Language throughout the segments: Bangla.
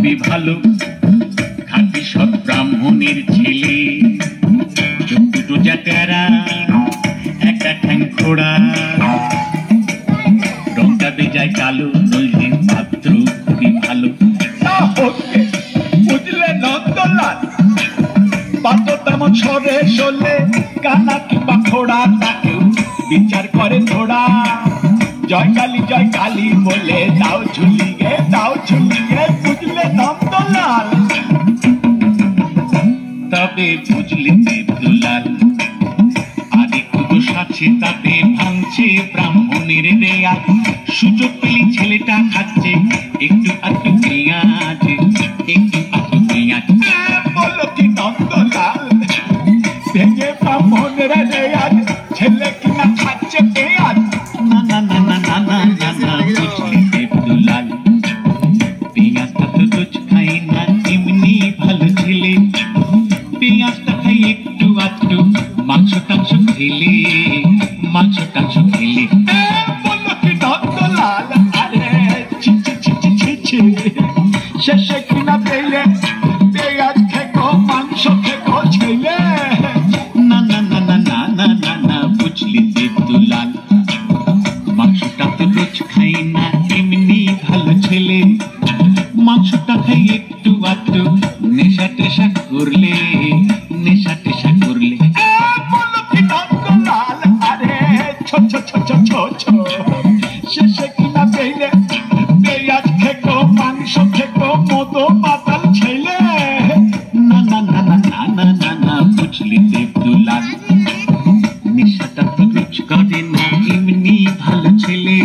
খুবই ভালো, খাঁটি সৎ ব্রাহ্মণের ছেলে। চোখ দুটো জাটেরা, একটা ঠ্যাং খোড়া, রংটা বেজায় কালো, নইলে পাত্র খুবই ভালো। বুঝলে নন্দলাল, পাত্র তেমন সরে সলে কানা কিংবা খোড়া, তাকেও বিচার করে থোড়া। জয় কালী বলে দাও ঝুলিয়ে, বুঝলে নন্দলাল। তবে বুঝলে দেবদুলাল, আর একটু দোষ আছে তাতে, ভাঙছে ব্রাহ্মণের রেয়া। সুযোগ পেলে ছেলেটা খাচ্ছে একটু আধটু পেঁয়াজ, একটু আধটু পেঁয়াজ। বলো কি নন্দলাল, ভেঙে ব্রাহ্মণের রেয়াজ, ছেলে কিনা খাচ্ছে পেঁয়াজ? না না না না না না না না, বুঝলি দেবদুলাল, পেঁয়াজটা তো রোজ খাই না, এমনি ভালো ছেলে। পেঁয়াজটা খাই একটু আধটু, মাংস টাংস খেলে, মাংস টাংস খেলে। বলো কি নন্দলাল, আরে ছি ছি ছি ছি ছি ছি, শেষে কিনা পেলে পেঁয়াজ খেকো, মাংস খেকো ছেলে। না না না না না না না না, বুঝলি দেবদুলাল, মাংসটা তো রোজ খাই না, এমনি ভালো ছেলে। মাংসটা খাই একটু আধটু, নেশা টেশা করলে, নেশা টেশা করলে। বলো কি নন্দলাল, আরে ছো ছো ছো ছো ছো ছো, শেষে কিনা পেলে পেঁয়াজ খেকো, মাংস খেকো, মতো মাতাল ছেলে। না না না না না না না না, বুঝলি দেবদুলাল, নেশাটা তো রোজ করে না, এমনি ভালো ছেলে।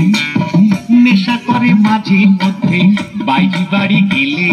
নেশা করে মাঝে মধ্যে বাইরে বাড়ি গেলে,